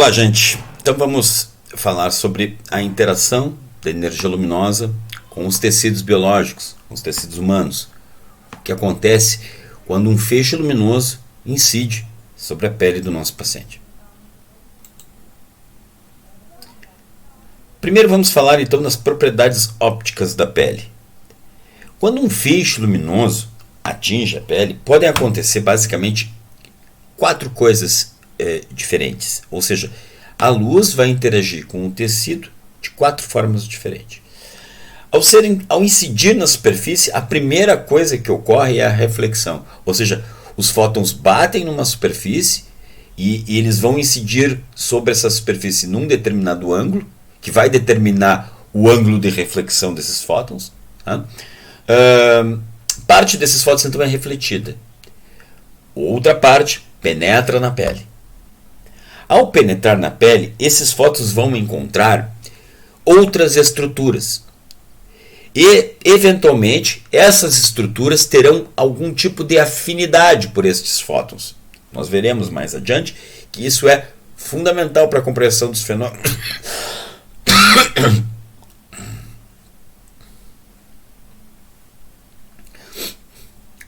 Olá, gente. Então vamos falar sobre a interação da energia luminosa com os tecidos biológicos, com os tecidos humanos. O que acontece quando um feixe luminoso incide sobre a pele do nosso paciente. Primeiro vamos falar então das propriedades ópticas da pele. Quando um feixe luminoso atinge a pele, podem acontecer basicamente 4 coisas diferentes. Ou seja, a luz vai interagir com o tecido de 4 formas diferentes. Ao incidir na superfície, a primeira coisa que ocorre é a reflexão. Ou seja, os fótons batem numa superfície e eles vão incidir sobre essa superfície num determinado ângulo, que vai determinar o ângulo de reflexão desses fótons. Tá? Parte desses fótons então é refletida. Outra parte penetra na pele. Ao penetrar na pele, esses fótons vão encontrar outras estruturas. E, eventualmente, essas estruturas terão algum tipo de afinidade por estes fótons. Nós veremos mais adiante que isso é fundamental para a compreensão dos fenômenos.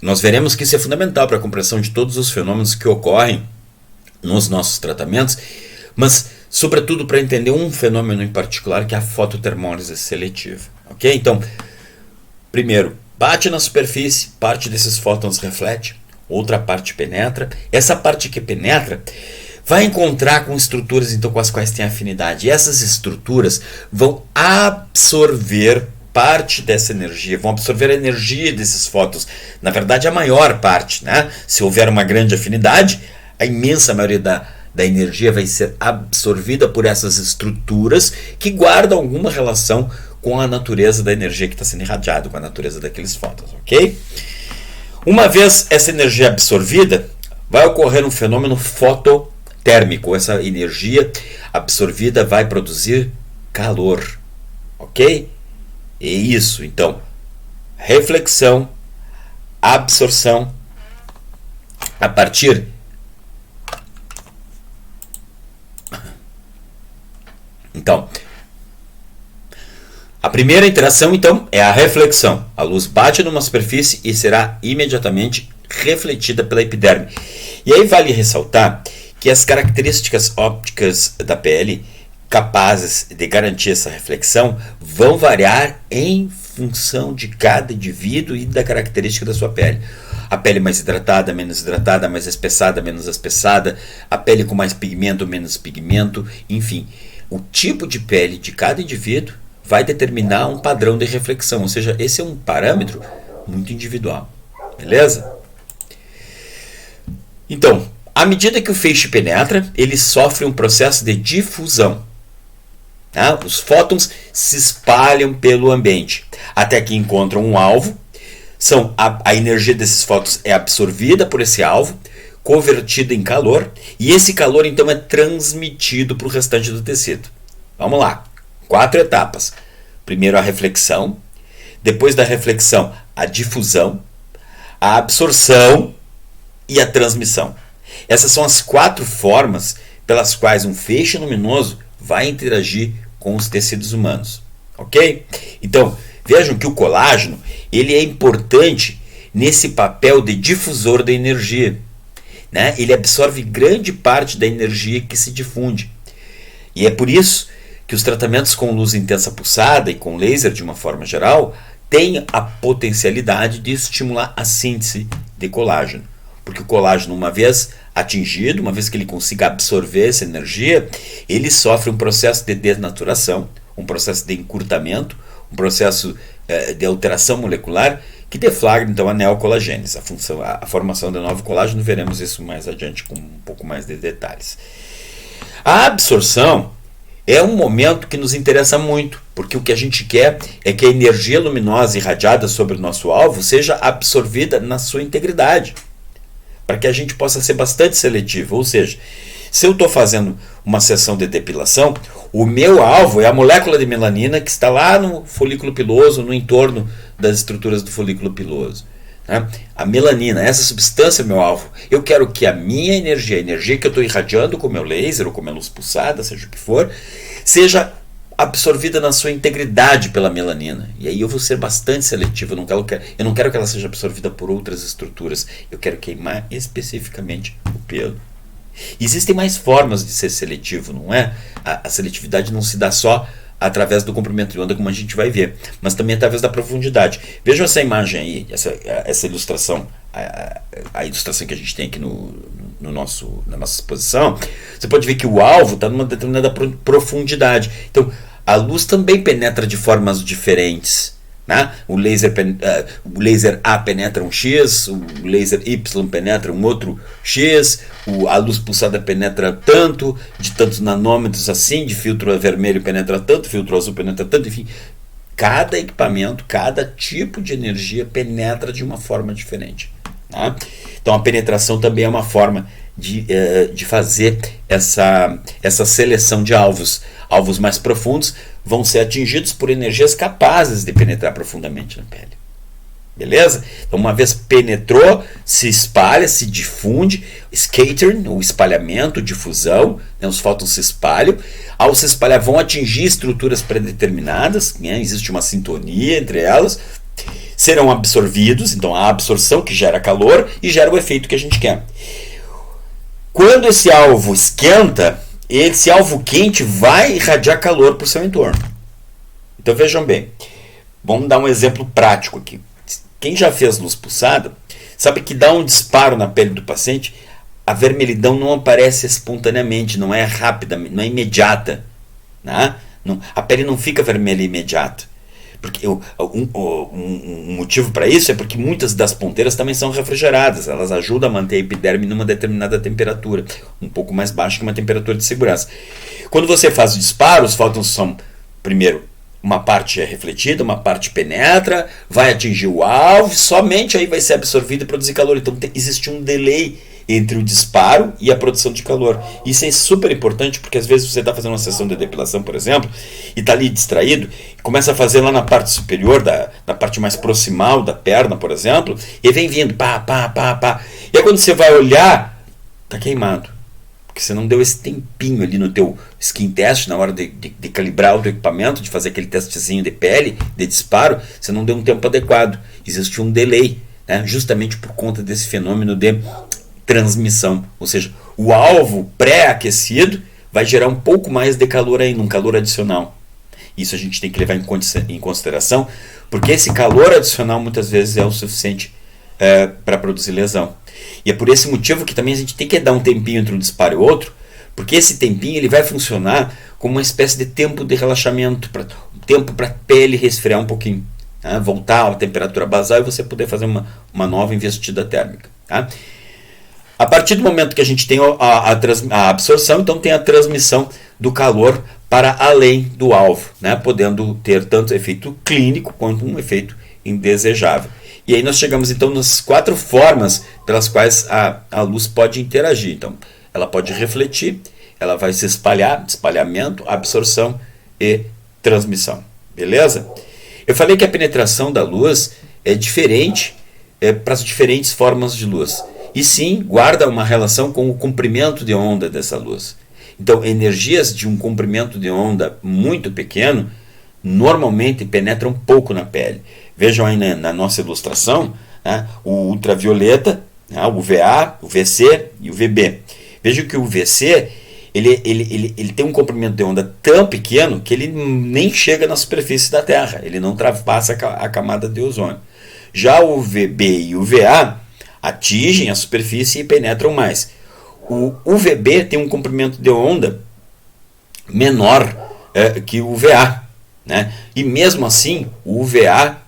Nós veremos que isso é fundamental para a compreensão de todos os fenômenos que ocorrem nos nossos tratamentos, mas sobretudo para entender um fenômeno em particular, que é a fototermólise seletiva. Ok? Então, primeiro, bate na superfície, parte desses fótons reflete, outra parte penetra. Essa parte que penetra vai encontrar com estruturas então, com as quais tem afinidade. E essas estruturas vão absorver parte dessa energia, vão absorver a energia desses fótons. Na verdade, a maior parte, né? Se houver uma grande afinidade, a imensa maioria da energia vai ser absorvida por essas estruturas que guardam alguma relação com a natureza da energia que está sendo irradiada, com a natureza daqueles fótons, ok? Uma vez essa energia absorvida, vai ocorrer um fenômeno fototérmico. Essa energia absorvida vai produzir calor, ok? E isso, então, reflexão, absorção, a partir a primeira interação, então, é a reflexão. A luz bate numa superfície e será imediatamente refletida pela epiderme. E aí vale ressaltar que as características ópticas da pele capazes de garantir essa reflexão vão variar em função de cada indivíduo e da característica da sua pele. A pele mais hidratada, menos hidratada, mais espessada, menos espessada, a pele com mais pigmento, menos pigmento, enfim. O tipo de pele de cada indivíduo vai determinar um padrão de reflexão, ou seja, esse é um parâmetro muito individual, beleza? Então, à medida que o feixe penetra, ele sofre um processo de difusão. Tá? Os fótons se espalham pelo ambiente, até que encontram um alvo. A energia desses fótons é absorvida por esse alvo, convertida em calor, e esse calor então é transmitido para o restante do tecido. Vamos lá, 4 etapas. Primeiro a reflexão, depois da reflexão a difusão, a absorção e a transmissão. Essas são as 4 formas pelas quais um feixe luminoso vai interagir com os tecidos humanos, ok? Então, vejam que o colágeno ele é importante nesse papel de difusor da energia. Né? Ele absorve grande parte da energia que se difunde. E é por isso que os tratamentos com luz intensa pulsada e com laser, de uma forma geral, têm a potencialidade de estimular a síntese de colágeno. Porque o colágeno, uma vez atingido, uma vez que ele consiga absorver essa energia, ele sofre um processo de desnaturação, um processo de encurtamento, um processo de alteração molecular, que deflagra então a neocolagênese, a formação de novo colágeno. Veremos isso mais adiante com um pouco mais de detalhes. A absorção é um momento que nos interessa muito, porque o que a gente quer é que a energia luminosa irradiada sobre o nosso alvo seja absorvida na sua integridade, para que a gente possa ser bastante seletivo. Ou seja, se eu estou fazendo uma sessão de depilação, o meu alvo é a molécula de melanina que está lá no folículo piloso, no entorno das estruturas do folículo piloso. né? A melanina, essa substância é meu alvo. Eu quero que a minha energia, a energia que eu estou irradiando com o meu laser ou com a minha luz pulsada, seja o que for, seja absorvida na sua integridade pela melanina. E aí eu vou ser bastante seletivo. Eu não quero que ela seja absorvida por outras estruturas. Eu quero queimar especificamente o pelo. Existem mais formas de ser seletivo, não é? A seletividade não se dá só através do comprimento de onda, como a gente vai ver, mas também através da profundidade. Vejam essa imagem aí, essa ilustração, a ilustração que a gente tem aqui na nossa exposição. Você pode ver que o alvo está numa determinada profundidade. Então, a luz também penetra de formas diferentes. Né? O laser A penetra um X, o laser Y penetra um outro X, a luz pulsada penetra tanto, de tantos nanômetros assim, de filtro vermelho penetra tanto, filtro azul penetra tanto, enfim. Cada equipamento, cada tipo de energia penetra de uma forma diferente. Né? Então a penetração também é uma forma de fazer essa seleção de alvos. Alvos mais profundos vão ser atingidos por energias capazes de penetrar profundamente na pele. Beleza? Então, uma vez penetrou, se espalha, se difunde, scattering, o espalhamento, difusão, né, os fótons se espalham. Ao se espalhar, vão atingir estruturas predeterminadas, né, existe uma sintonia entre elas, serão absorvidos, então a absorção que gera calor e gera o efeito que a gente quer. Quando esse alvo esquenta, esse alvo quente vai irradiar calor para o seu entorno. Então vejam bem, vamos dar um exemplo prático aqui. Quem já fez luz pulsada sabe que dá um disparo na pele do paciente, a vermelhidão não aparece espontaneamente, não é rápida, não é imediata. Né? A pele não fica vermelha imediata. Porque um motivo para isso é porque muitas das ponteiras também são refrigeradas, elas ajudam a manter a epiderme numa determinada temperatura, um pouco mais baixa que uma temperatura de segurança. Quando você faz o disparo, os fótons são, primeiro, uma parte é refletida, uma parte penetra, vai atingir o alvo, somente aí vai ser absorvido e produzir calor. Então existe um delay entre o disparo e a produção de calor. Isso é super importante porque às vezes você está fazendo uma sessão de depilação, por exemplo, e está ali distraído, e começa a fazer lá na parte superior, na parte mais proximal da perna, por exemplo, e vem vindo, pá. E aí quando você vai olhar, está queimado. Porque você não deu esse tempinho ali no teu skin test, na hora de calibrar o teu equipamento, de fazer aquele testezinho de pele, de disparo, você não deu um tempo adequado. Existe um delay, né? Justamente por conta desse fenômeno de transmissão. Ou seja, o alvo pré-aquecido vai gerar um pouco mais de calor ainda, um calor adicional. Isso a gente tem que levar em consideração, porque esse calor adicional muitas vezes é o suficiente para produzir lesão. E é por esse motivo que também a gente tem que dar um tempinho entre um disparo e outro, porque esse tempinho ele vai funcionar como uma espécie de tempo de relaxamento, tempo para a pele resfriar um pouquinho, tá? Voltar à temperatura basal e você poder fazer uma nova investida térmica. Tá? A partir do momento que a gente tem a absorção, então tem a transmissão do calor para além do alvo, né? Podendo ter tanto efeito clínico quanto um efeito indesejável. E aí nós chegamos então nas 4 formas pelas quais a luz pode interagir. Então, ela pode refletir, ela vai se espalhar, espalhamento, absorção e transmissão. Beleza? Eu falei que a penetração da luz é diferente para as diferentes formas de luz. E sim, guarda uma relação com o comprimento de onda dessa luz. Então, energias de um comprimento de onda muito pequeno normalmente penetram pouco na pele. Vejam aí na nossa ilustração, né, o ultravioleta, né, o UVA, o VC e o VB. Vejam que o VC ele tem um comprimento de onda tão pequeno que ele nem chega na superfície da Terra, ele não ultrapassa a camada de ozônio. Já o VB e o VA atingem a superfície e penetram mais. O UVB tem um comprimento de onda menor que o UVA, né? E mesmo assim o UVA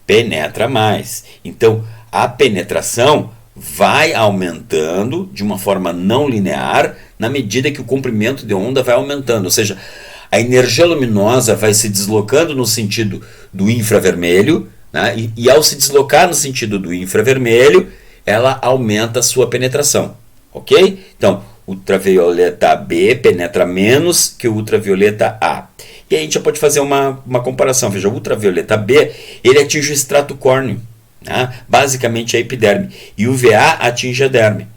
penetra mais. Então a penetração vai aumentando de uma forma não linear na medida que o comprimento de onda vai aumentando, ou seja, a energia luminosa vai se deslocando no sentido do infravermelho, né? E ao se deslocar no sentido do infravermelho, ela aumenta a sua penetração, ok? Então, ultravioleta B penetra menos que o ultravioleta A. E aí a gente já pode fazer uma comparação. Veja, o ultravioleta B, ele atinge o extrato córneo, né? Basicamente a epiderme. E o UVA atinge a derme.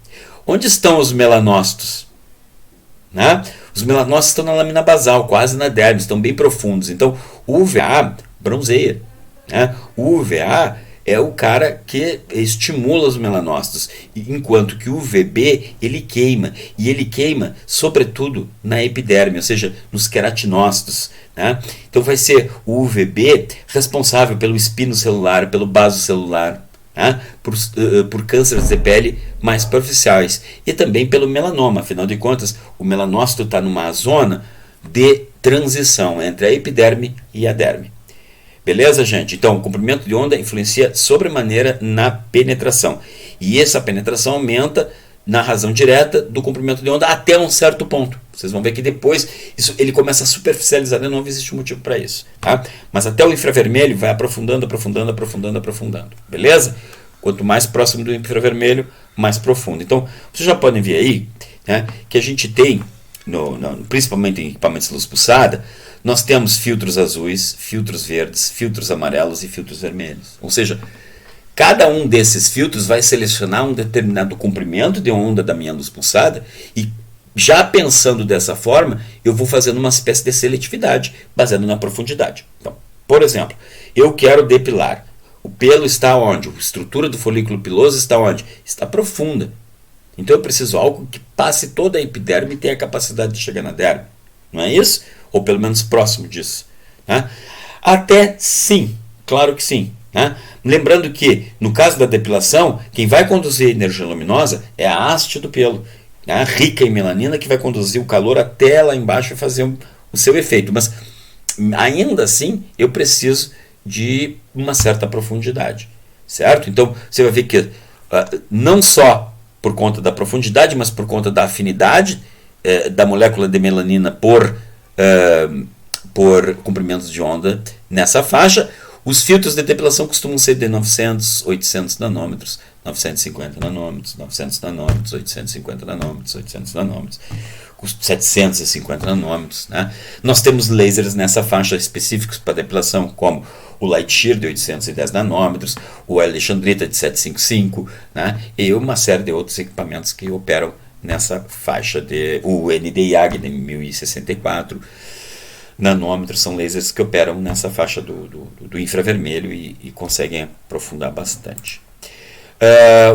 Onde estão os melanócitos? Né? Os melanócitos estão na lâmina basal, quase na derme, estão bem profundos. Então, o UVA bronzeia. Né? O UVA é o cara que estimula os melanócitos, enquanto que o UVB ele queima, e ele queima sobretudo na epiderme, ou seja, nos queratinócitos. Né? Então vai ser o UVB responsável pelo espino celular, pelo baso celular, né? por cânceres de pele mais superficiais, e também pelo melanoma. Afinal de contas, o melanócito está numa zona de transição entre a epiderme e a derme. Beleza, gente? Então, o comprimento de onda influencia sobremaneira na penetração. E essa penetração aumenta na razão direta do comprimento de onda até um certo ponto. Vocês vão ver que depois ele começa a superficializar de novo, existe um motivo para isso. Tá? Mas até o infravermelho vai aprofundando. Beleza? Quanto mais próximo do infravermelho, mais profundo. Então, vocês já podem ver aí, né, que a gente tem, principalmente em equipamentos de luz pulsada, nós temos filtros azuis, filtros verdes, filtros amarelos e filtros vermelhos. Ou seja, cada um desses filtros vai selecionar um determinado comprimento de onda da minha luz pulsada, e já pensando dessa forma, eu vou fazendo uma espécie de seletividade baseada na profundidade. Então, por exemplo, eu quero depilar. O pelo está onde? A estrutura do folículo piloso está onde? Está profunda. Então eu preciso de algo que passe toda a epiderme e tenha a capacidade de chegar na derme. Não é isso? Ou pelo menos próximo disso. Né? Até sim, claro que sim. Né? Lembrando que, no caso da depilação, quem vai conduzir a energia luminosa é a haste do pelo, né? Rica em melanina, que vai conduzir o calor até lá embaixo e fazer o seu efeito. Mas, ainda assim, eu preciso de uma certa profundidade. Certo? Então, você vai ver que não só por conta da profundidade, mas por conta da afinidade da molécula de melanina por comprimentos de onda nessa faixa. Os filtros de depilação costumam ser de 900, 800 nanômetros, 950 nanômetros, 900 nanômetros, 850 nanômetros, 800 nanômetros, 750 nanômetros. Né? Nós temos lasers nessa faixa específicos para depilação, como o Lightshear de 810 nanômetros, o Alexandrita de 755, né? E uma série de outros equipamentos que operam nessa faixa, o Nd:YAG de 1064 nanômetros, são lasers que operam nessa faixa do infravermelho e conseguem aprofundar bastante.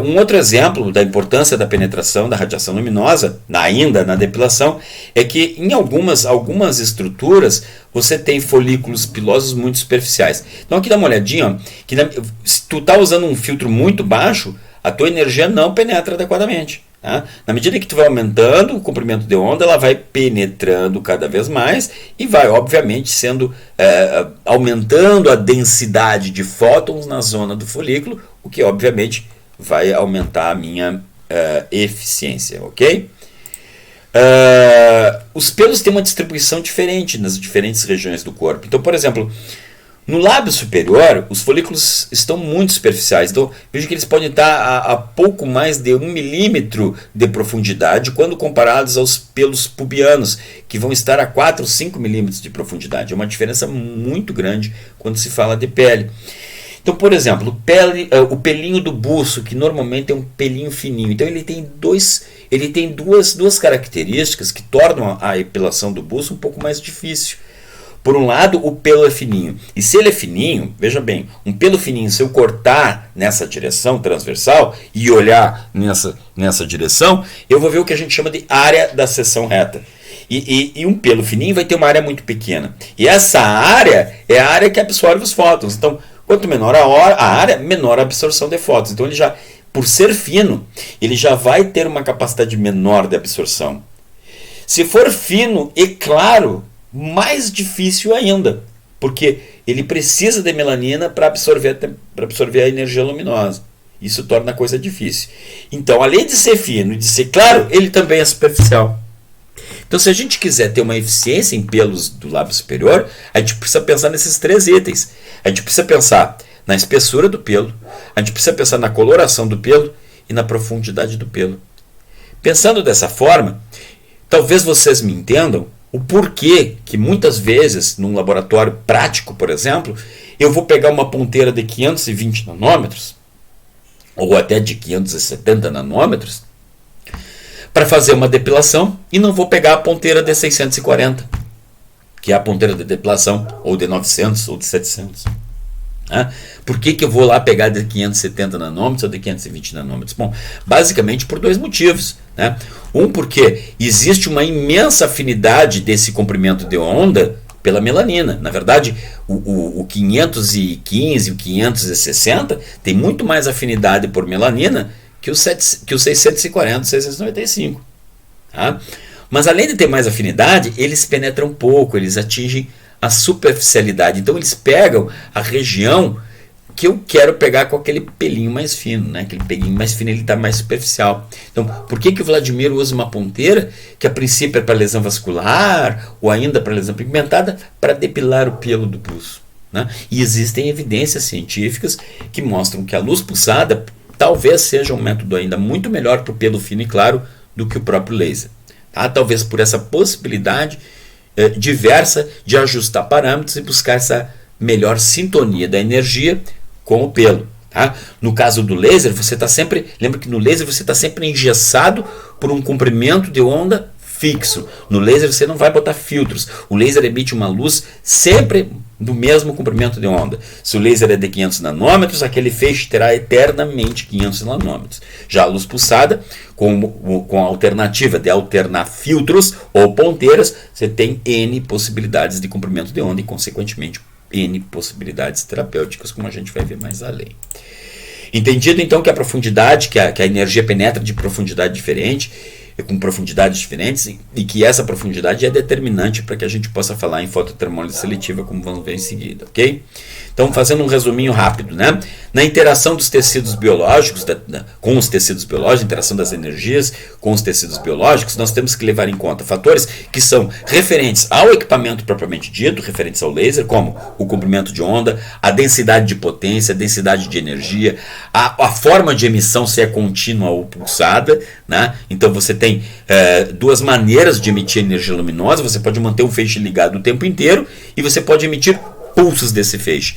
Um outro exemplo da importância da penetração da radiação luminosa, ainda na depilação, é que em algumas estruturas você tem folículos pilosos muito superficiais. Então aqui dá uma olhadinha, ó, que se tu está usando um filtro muito baixo, a tua energia não penetra adequadamente. Tá? Na medida que tu vai aumentando o comprimento de onda, ela vai penetrando cada vez mais e vai, obviamente, aumentando a densidade de fótons na zona do folículo, o que, obviamente, vai aumentar a minha eficiência, ok? Os pelos têm uma distribuição diferente nas diferentes regiões do corpo. Então, por exemplo, no lábio superior, os folículos estão muito superficiais. Então, vejo que eles podem estar a pouco mais de 1 milímetro de profundidade quando comparados aos pelos pubianos, que vão estar a 4 ou 5 milímetros de profundidade. É uma diferença muito grande quando se fala de pele. Então, por exemplo, o pelinho do buço, que normalmente é um pelinho fininho. Então, ele tem duas características que tornam a epilação do buço um pouco mais difícil. Por um lado, o pelo é fininho. E se ele é fininho, veja bem, um pelo fininho, se eu cortar nessa direção transversal e olhar nessa direção, eu vou ver o que a gente chama de área da seção reta. E um pelo fininho vai ter uma área muito pequena. E essa área é a área que absorve os fótons. Então, quanto menor a área, menor a absorção de fótons. Então, ele já, por ser fino, ele já vai ter uma capacidade menor de absorção. Se for fino e claro, mais difícil ainda, porque ele precisa de melanina para absorver a energia luminosa. Isso torna a coisa difícil. Então, além de ser fino e de ser claro, ele também é superficial. Então, se a gente quiser ter uma eficiência em pelos do lábio superior, a gente precisa pensar nesses 3 itens. A gente precisa pensar na espessura do pelo, a gente precisa pensar na coloração do pelo e na profundidade do pelo. Pensando dessa forma, talvez vocês me entendam o porquê que muitas vezes, num laboratório prático, por exemplo, eu vou pegar uma ponteira de 520 nanômetros, ou até de 570 nanômetros, para fazer uma depilação, e não vou pegar a ponteira de 640, que é a ponteira de depilação, ou de 900, ou de 700. Por que eu vou lá pegar de 570 nanômetros ou de 520 nanômetros? Bom, basicamente por dois motivos. Um, porque existe uma imensa afinidade desse comprimento de onda pela melanina. Na verdade, o 515 e o 560 tem muito mais afinidade por melanina que o 640 e o 695. Mas além de ter mais afinidade, eles penetram pouco, eles atingem a superficialidade. Então eles pegam a região que eu quero pegar com aquele pelinho mais fino, Aquele pelinho mais fino, ele está mais superficial. Então, por que o Vladimir usa uma ponteira que a princípio é para lesão vascular ou ainda para lesão pigmentada, para depilar o pelo do pulso? E existem evidências científicas que mostram que a luz pulsada talvez seja um método ainda muito melhor para o pelo fino e claro do que o próprio laser. Talvez por essa possibilidade diversa de ajustar parâmetros e buscar essa melhor sintonia da energia com o pelo. No caso do laser, você está sempre, lembra que no laser você está sempre engessado por um comprimento de onda fixo. No laser você não vai botar filtros. O laser emite uma luz sempre do mesmo comprimento de onda. Se o laser é de 500 nanômetros, aquele feixe terá eternamente 500 nanômetros. Já a luz pulsada, com a alternativa de alternar filtros ou ponteiras, você tem N possibilidades de comprimento de onda e, consequentemente, N possibilidades terapêuticas, como a gente vai ver mais além. Entendido, então, que a profundidade, que a energia penetra de profundidade diferente, com profundidades diferentes, e que essa profundidade é determinante para que a gente possa falar em fototermólise seletiva, como vamos ver em seguida, ok? Então, fazendo um resuminho rápido, na interação dos tecidos biológicos, com os tecidos biológicos, interação das energias com os tecidos biológicos, nós temos que levar em conta fatores que são referentes ao equipamento propriamente dito, referentes ao laser, como o comprimento de onda, a densidade de potência, a densidade de energia, a forma de emissão, se é contínua ou pulsada, Então você tem duas maneiras de emitir energia luminosa. Você pode manter o feixe ligado o tempo inteiro e você pode emitir pulsos desse feixe,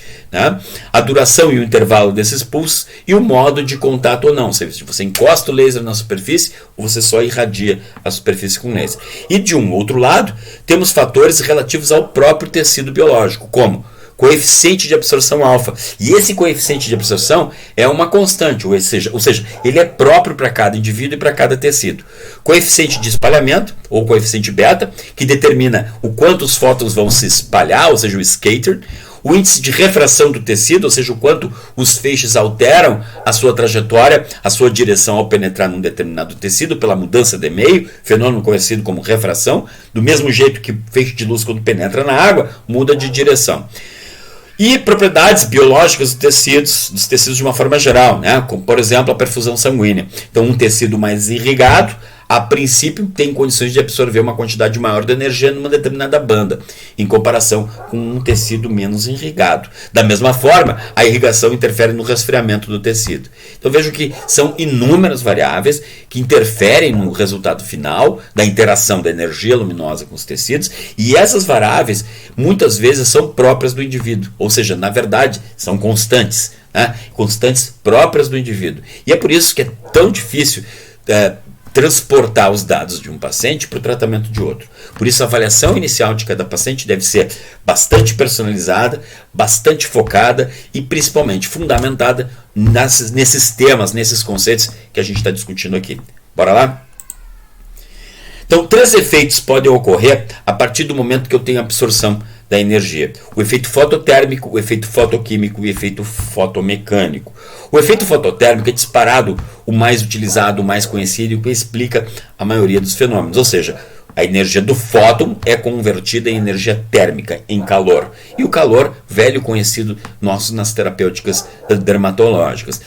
a duração e o intervalo desses pulsos e o modo de contato ou não, se você encosta o laser na superfície ou você só irradia a superfície com laser. E de um outro lado, temos fatores relativos ao próprio tecido biológico, como coeficiente de absorção alfa. E esse coeficiente de absorção é uma constante, ou seja, ele é próprio para cada indivíduo e para cada tecido. Coeficiente de espalhamento, ou coeficiente beta, que determina o quanto os fótons vão se espalhar, ou seja, o scatter. O índice de refração do tecido, ou seja, o quanto os feixes alteram a sua trajetória, a sua direção ao penetrar num determinado tecido pela mudança de meio, fenômeno conhecido como refração, do mesmo jeito que o feixe de luz, quando penetra na água, muda de direção. E propriedades biológicas dos tecidos de uma forma geral, como, por exemplo, a perfusão sanguínea. Então, um tecido mais irrigado, a princípio, tem condições de absorver uma quantidade maior de energia numa determinada banda, em comparação com um tecido menos irrigado. Da mesma forma, a irrigação interfere no resfriamento do tecido. Então, vejo que são inúmeras variáveis que interferem no resultado final da interação da energia luminosa com os tecidos, e essas variáveis, muitas vezes, são próprias do indivíduo, ou seja, na verdade, são constantes, constantes próprias do indivíduo. E é por isso que é tão difícil transportar os dados de um paciente para o tratamento de outro. Por isso, a avaliação inicial de cada paciente deve ser bastante personalizada, bastante focada e principalmente fundamentada nesses temas, nesses conceitos que a gente está discutindo aqui. Bora lá? Então, 3 efeitos podem ocorrer a partir do momento que eu tenho absorção da energia: o efeito fototérmico, o efeito fotoquímico e o efeito fotomecânico. O efeito fototérmico é disparado o mais utilizado, o mais conhecido e o que explica a maioria dos fenômenos. Ou seja, a energia do fóton é convertida em energia térmica, em calor. E o calor, velho conhecido nosso nas terapêuticas dermatológicas.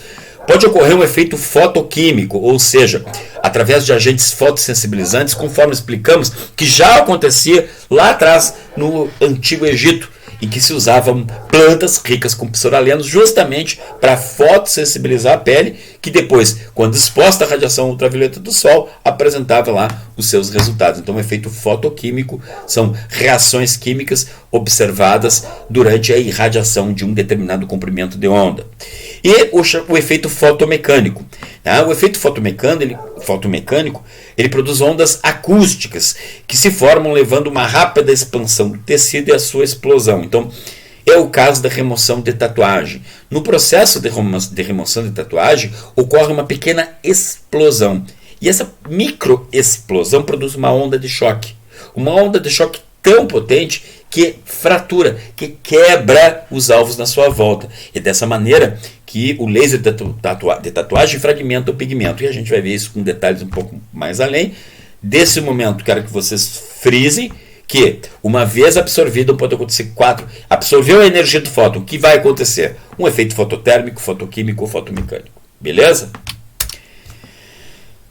Pode ocorrer um efeito fotoquímico, ou seja, através de agentes fotossensibilizantes, conforme explicamos, que já acontecia lá atrás no Antigo Egito, em que se usavam plantas ricas com psoralenos justamente para fotossensibilizar a pele, que depois, quando exposta à radiação ultravioleta do sol, apresentava lá os seus resultados. Então, o efeito fotoquímico são reações químicas observadas durante a irradiação de um determinado comprimento de onda. E o efeito fotomecânico. Tá? O efeito fotomecânico ele produz ondas acústicas que se formam levando uma rápida expansão do tecido e a sua explosão. Então, é o caso da remoção de tatuagem. No processo de remoção de tatuagem, ocorre uma pequena explosão. E essa microexplosão produz uma onda de choque. Uma onda de choque tão potente que fratura, que quebra os alvos na sua volta. E dessa maneira que o laser de tatuagem fragmenta o pigmento. E a gente vai ver isso com detalhes um pouco mais além. Desse momento, quero que vocês frisem que, uma vez absorvido, pode acontecer absorveu a energia do fóton, o que vai acontecer? Um efeito fototérmico, fotoquímico ou fotomecânico. Beleza?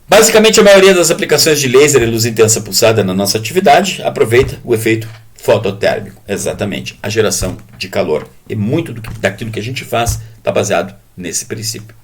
Basicamente, a maioria das aplicações de laser e luz intensa pulsada na nossa atividade aproveita o efeito fototérmico. Exatamente, a geração de calor. E muito daquilo que a gente faz está baseado nesse princípio.